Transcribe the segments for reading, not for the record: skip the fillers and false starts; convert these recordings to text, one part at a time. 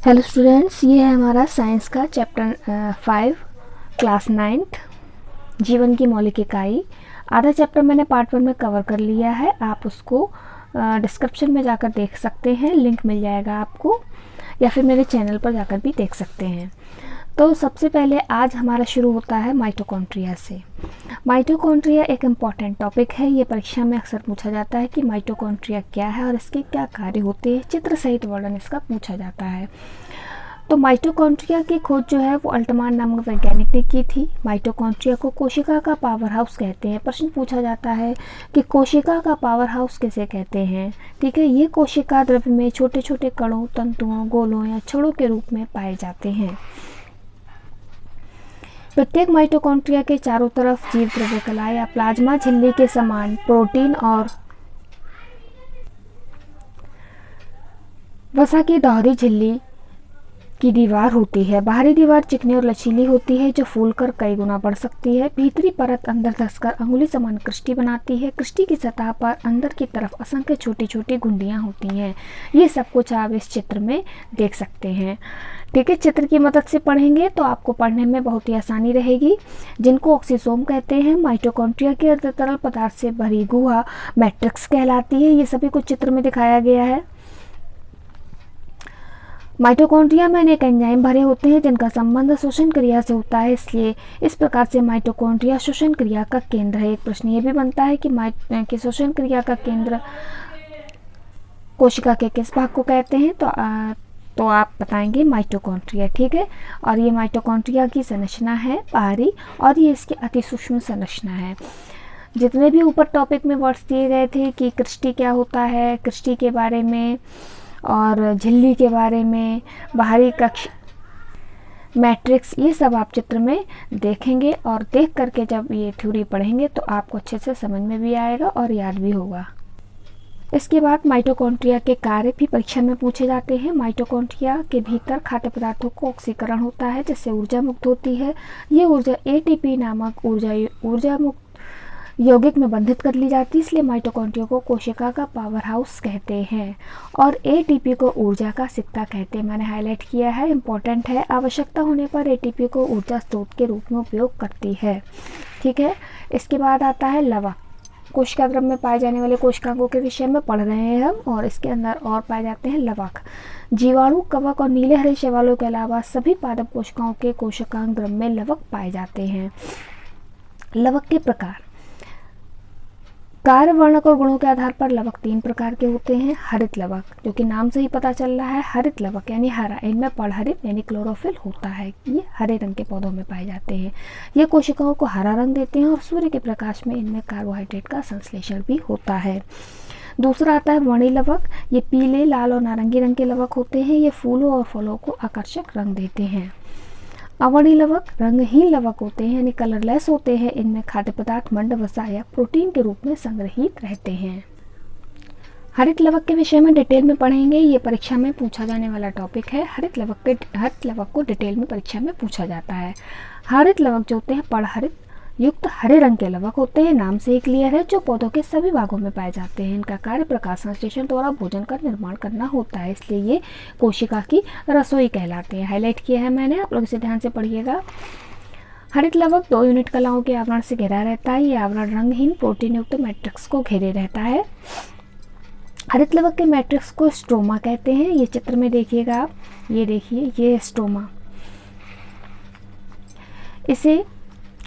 Hello students, ये है हमारा साइंस का चैप्टर 5 क्लास 9th जीवन की मौलिक इकाई। आधा चैप्टर मैंने पार्ट 1 में कवर कर लिया है। आप उसको डिस्क्रिप्शन में जाकर देख सकते हैं, लिंक मिल जाएगा आपको, या फिर मेरे चैनल पर जाकर भी देख सकते हैं। तो सबसे पहले आज हमारा शुरू होता है माइटोकॉन्ड्रिया से। माइटोकॉन्ड्रिया एक इम्पॉर्टेंट टॉपिक है। ये परीक्षा में अक्सर पूछा जाता है कि माइटोकॉन्ड्रिया क्या है और इसके क्या कार्य होते हैं। चित्र सहित वर्णन इसका पूछा जाता है। तो माइटोकॉन्ड्रिया की खोज जो है वो अल्टमान नामक वैज्ञानिक ने की थी। माइटोकॉन्ड्रिया को कोशिका का पावर हाउस कहते हैं। प्रश्न पूछा जाता है कि कोशिका का पावर हाउस किसे कहते हैं। ठीक है, ये कोशिका द्रव्य में छोटे छोटे कणों, तंतुओं, गोलों या छड़ों के रूप में पाए जाते हैं। प्रत्येक माइटोकॉन्ड्रिया के चारों तरफ जीव द्रव्य कला या प्लाज्मा झिल्ली के समान प्रोटीन और वसा की दोहरी झिल्ली की दीवार होती है। बाहरी दीवार चिकनी और लचीली होती है जो फूलकर कई गुना बढ़ सकती है। भीतरी परत अंदर धंसकर अंगुली समान कृष्टि बनाती है। कृष्टि की सतह पर अंदर की तरफ असंख्य छोटी छोटी घुंडियां होती हैं। ये सब कुछ आप इस चित्र में देख सकते हैं। ठीक है, चित्र की मदद से पढ़ेंगे तो आपको पढ़ने में बहुत ही आसानी रहेगी। जिनको ऑक्सीसोम कहते हैं। माइटोकॉन्ड्रिया के अर्ध तरल पदार्थ से भरी गुहा मैट्रिक्स कहलाती है। ये सभी कुछ चित्र में दिखाया गया है। माइटोकॉन्ड्रिया में अनेक एंजाइम भरे होते हैं जिनका संबंध श्वसन क्रिया से होता है, इसलिए इस प्रकार से माइटोकॉन्ड्रिया श्वसन क्रिया का केंद्र है। एक प्रश्न ये भी बनता है कि श्वसन क्रिया का केंद्र कोशिका के किस भाग को कहते हैं। तो आप बताएंगे माइटोकॉन्ड्रिया। ठीक है, और ये माइटोकॉन्ड्रिया की संरचना है बाहरी, और ये इसकी अति सूक्ष्म संरचना है। जितने भी ऊपर टॉपिक में वर्ड्स दिए गए थे कि कृष्टि क्या होता है, कृष्टि के बारे में और झिल्ली के बारे में, बाहरी कक्ष, मैट्रिक्स, ये सब आप चित्र में देखेंगे और देख करके जब ये थ्योरी पढ़ेंगे तो आपको अच्छे से समझ में भी आएगा और याद भी होगा। इसके बाद माइटोकॉन्ड्रिया के कार्य भी परीक्षा में पूछे जाते हैं। माइटोकॉन्ड्रिया के भीतर खाद्य पदार्थों को ऑक्सीकरण होता है जिससे ऊर्जा मुक्त होती है। ये ऊर्जा एटीपी नामक ऊर्जा मुक्त यौगिक में बंधित कर ली जाती है, इसलिए माइटोकॉन्ड्रिया को कोशिका का पावर हाउस कहते हैं और एटीपी को ऊर्जा का सिक्का कहते हैं। मैंने हाईलाइट किया है, इंपॉर्टेंट है। आवश्यकता होने पर एटीपी को ऊर्जा स्रोत के रूप में उपयोग करती है। ठीक है, इसके बाद आता है लवक। कोशिका द्रव्य में पाए जाने वाले कोशिकांगों के विषय में पढ़ रहे हैं हम, और इसके अंदर और पाए जाते हैं लवक। जीवाणु, कवक और नीले हरे शैवालों के अलावा सभी पादप कोशिकाओं के कोशिकांग द्रव्य में लवक पाए जाते हैं। लवक के प्रकार। कार्य, वर्णक और गुणों के आधार पर लवक 3 प्रकार के होते हैं। हरित लवक, जो कि नाम से ही पता चल रहा है, हरित लवक यानी हरा, इनमें पड़हरित यानी क्लोरोफिल होता है। ये हरे रंग के पौधों में पाए जाते हैं। ये कोशिकाओं को हरा रंग देते हैं और सूर्य के प्रकाश में इनमें कार्बोहाइड्रेट का संश्लेषण भी होता है। दूसरा आता है वर्णी लवक। ये पीले, लाल और नारंगी रंग के लवक होते हैं। ये फूलों और फलों को आकर्षक रंग देते हैं। अवर्णी लवक रंगहीन लवक होते हैं, यानी कलरलेस होते हैं। इनमें खाद्य पदार्थ मंड, वसा या प्रोटीन के रूप में संग्रहित रहते हैं। हरित लवक के विषय में डिटेल में पढ़ेंगे। ये परीक्षा में पूछा जाने वाला टॉपिक है। हरित लवक को डिटेल में परीक्षा में पूछा जाता है। हरित लवक जो होते हैं पड़हरित युक्त हरे रंग के लवक होते हैं। नाम से ही क्लियर है, जो पौधों के सभी भागों में पाए जाते हैं। इनका कार्य प्रकाश संश्लेषण द्वारा भोजन का निर्माण करना होता है, इसलिए ये कोशिका की रसोई कहलाते हैं। हाईलाइट किया है मैंने, आप लोग इसे ध्यान से पढ़िएगा। हरित लवक 2 यूनिट कलाओं के आवरण से घिरा रहता है। ये आवरण रंगहीन प्रोटीन युक्त मैट्रिक्स को घेरे रहता है। हरित लवक के मैट्रिक्स को स्ट्रोमा कहते हैं। ये चित्र में देखिएगा आप, ये देखिए, ये स्ट्रोमा।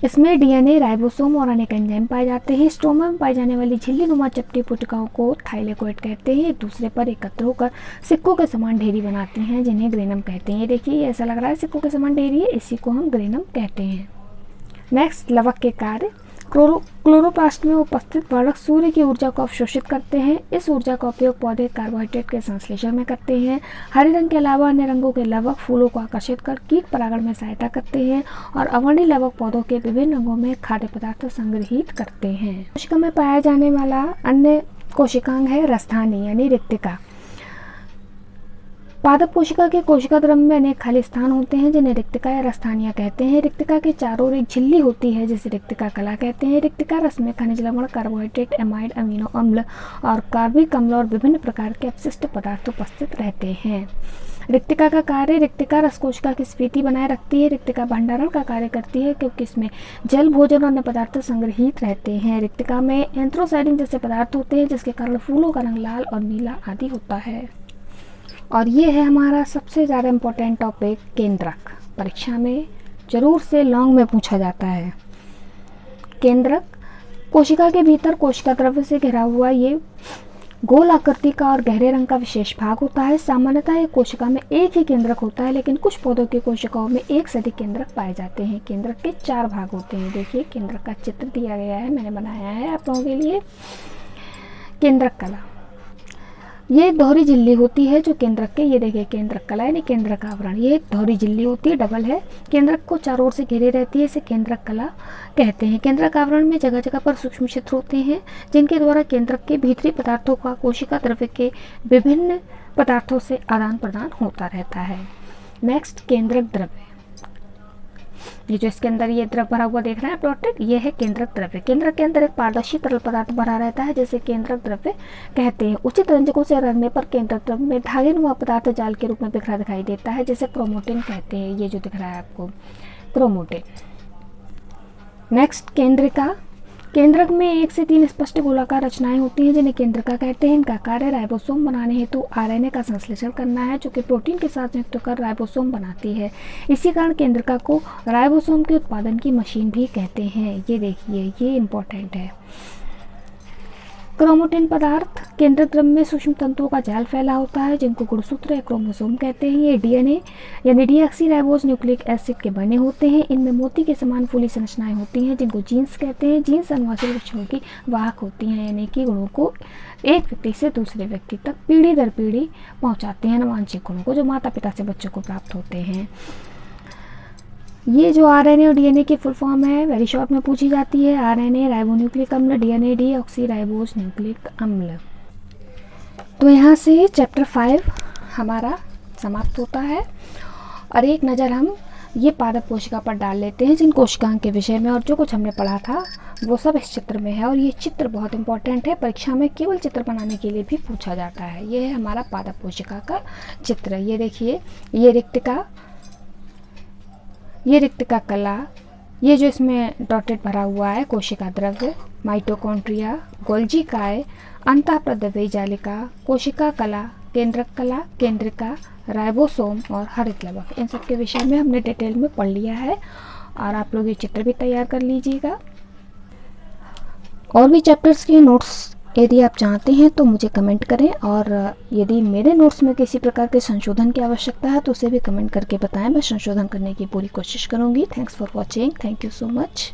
इसमें डीएनए, राइबोसोम और अनेक एंजाइम पाए जाते हैं। स्ट्रोमा में पाई जाने वाली झिल्ली नुमा चपटी पुटिकाओं को थाइलेकोइड कहते हैं। एक दूसरे पर एकत्र होकर सिक्कों के समान ढेरी बनाती हैं, जिन्हें ग्रेनम कहते हैं। ये देखिए, ये ऐसा लग रहा है सिक्कों के समान ढेरी है, इसी को हम ग्रेनम कहते हैं। नेक्स्ट, लवक के कार्य। क्लोरोप्लास्ट में उपस्थित वर्णक सूर्य की ऊर्जा को अवशोषित करते हैं। इस ऊर्जा का उपयोग पौधे कार्बोहाइड्रेट के संश्लेषण में करते हैं। हरे रंग के अलावा अन्य रंगों के लवक फूलों को आकर्षित कर कीट परागण में सहायता करते हैं, और अवर्णी लवक पौधों के विभिन्न रंगों में खाद्य पदार्थ संग्रहित करते हैं। कोशिका में पाया जाने वाला अन्य कोशिकांग है रसधानी यानी रिक्तिका। पादप कोशिका के कोशिका द्रव्य में अनेक खाली स्थान होते हैं जिन्हें रिक्तिका या रसस्थानिया कहते हैं। रिक्तिका के चारों ओर एक झिल्ली होती है जिसे रिक्तिका कला कहते हैं। रिक्तिका रस में खनिज लवण, कार्बोहाइड्रेट, एमाइड, अमीनो अम्ल और कार्बिक अम्ल और विभिन्न प्रकार के अपशिष्ट पदार्थ उपस्थित रहते हैं। रिक्तिका का कार्य, रिक्तिका रसकोशिका की स्फीति बनाए रखती है। रिक्तिका भंडारण का कार्य करती है क्योंकि इसमें जल, भोजन और अन्य पदार्थ संग्रहित रहते हैं। रिक्तिका में एंथ्रोसाइडिन जैसे पदार्थ होते हैं जिसके कारण फूलों का रंग लाल और नीला आदि होता है। और ये है हमारा सबसे ज़्यादा इम्पोर्टेंट टॉपिक, केंद्रक। परीक्षा में जरूर से लॉन्ग में पूछा जाता है। केंद्रक कोशिका के भीतर कोशिका द्रव्य से घिरा हुआ ये गोल आकृति का और गहरे रंग का विशेष भाग होता है। सामान्यतः एक कोशिका में एक ही केंद्रक होता है, लेकिन कुछ पौधों की कोशिकाओं में एक से अधिक केंद्रक पाए जाते हैं। केंद्रक के 4 भाग होते हैं। देखिए केंद्रक का चित्र दिया गया है, मैंने बनाया है आप लोगों के लिए। केंद्रक कला, ये दोहरी झिल्ली होती है जो केंद्रक के, ये देखिए केंद्रक कला यानी केंद्रक आवरण, ये एक दोहरी झिल्ली होती है, डबल है। केंद्रक को चारों ओर से घेरे रहती है, इसे केंद्रक कला कहते हैं। केंद्रक आवरण में जगह जगह पर सूक्ष्म छिद्र होते हैं जिनके द्वारा केंद्रक के भीतरी पदार्थों का कोशिका द्रव्य के विभिन्न पदार्थों से आदान प्रदान होता रहता है। नेक्स्ट, केंद्रक द्रव्य। ये जो इसके अंदर ये द्रव भरा हुआ देख रहे हैं डॉटेड, ये है केंद्रक द्रव्य। केंद्रक के अंदर एक पारदर्शी तरल पदार्थ भरा रहता है जिसे केंद्रक द्रव्य कहते हैं। उचित रंजकों से रंगने पर केंद्रक द्रव्य में धागेनुमा पदार्थ जाल के रूप में बिखरा दिखाई देता है जिसे क्रोमोटिन कहते हैं। ये जो दिख रहा है आपको, क्रोमोटिन। नेक्स्ट, केंद्रिका। केंद्रक में 1 से 3 स्पष्ट गोलाकार रचनाएं होती हैं जिन्हें केंद्रिका कहते हैं। इनका कार्य राइबोसोम बनाने हेतु आरएनए का संश्लेषण करना है जो कि प्रोटीन के साथ संयुक्त होकर राइबोसोम बनाती है। इसी कारण केंद्रिका को राइबोसोम के उत्पादन की मशीन भी कहते हैं। ये देखिए, ये इंपॉर्टेंट है। क्रोमोटिन पदार्थ, केंद्रक द्रव्य में सूक्ष्म तंतुओं का जाल फैला होता है जिनको गुणसूत्र या क्रोमोसोम कहते हैं। ये डीएनए यानी डीऑक्सीराइबोज न्यूक्लिक एसिड के बने होते हैं। इनमें मोती के समान फूली संरचनाएं होती हैं जिनको जीन्स कहते हैं। जीन्स अनुवांशिक लक्षणों की वाहक होती हैं यानी कि गुणों को एक व्यक्ति से दूसरे व्यक्ति तक पीढ़ी दर पीढ़ी पहुँचाते हैं, अनुवांशिक गुणों को जो माता पिता से बच्चों को प्राप्त होते हैं। ये जो आरएनए और डीएनए की फुल फॉर्म है वेरी शॉर्ट में पूछी जाती है। आरएनए राइबोन्यूक्लिक अम्ल, डीएनए डीऑक्सीराइबोज न्यूक्लिक अम्ल। तो यहाँ से चैप्टर 5 हमारा समाप्त होता है और एक नज़र हम ये पादप कोशिका पर डाल लेते हैं जिन कोशिकाओं के विषय में, और जो कुछ हमने पढ़ा था वो सब इस चित्र में है। और ये चित्र बहुत इंपॉर्टेंट है, परीक्षा में केवल चित्र बनाने के लिए भी पूछा जाता है। ये है हमारा पादप कोशिका का चित्र। ये देखिए, ये रिक्तिका कला, ये जो इसमें डॉटेड भरा हुआ है कोशिका द्रव्य, माइटोकॉन्ड्रिया, गोल्जी काय, अंतःप्रद्रव्य जालिका, कोशिका कला, केंद्रक कला, केंद्रिका, राइबोसोम और हरित लवक, इन सब के विषय में हमने डिटेल में पढ़ लिया है। और आप लोग ये चित्र भी तैयार कर लीजिएगा। और भी चैप्टर्स के नोट्स यदि आप चाहते हैं तो मुझे कमेंट करें, और यदि मेरे नोट्स में किसी प्रकार के संशोधन की आवश्यकता है तो उसे भी कमेंट करके बताएं। मैं संशोधन करने की पूरी कोशिश करूंगी। Thanks for watching. Thank you so much.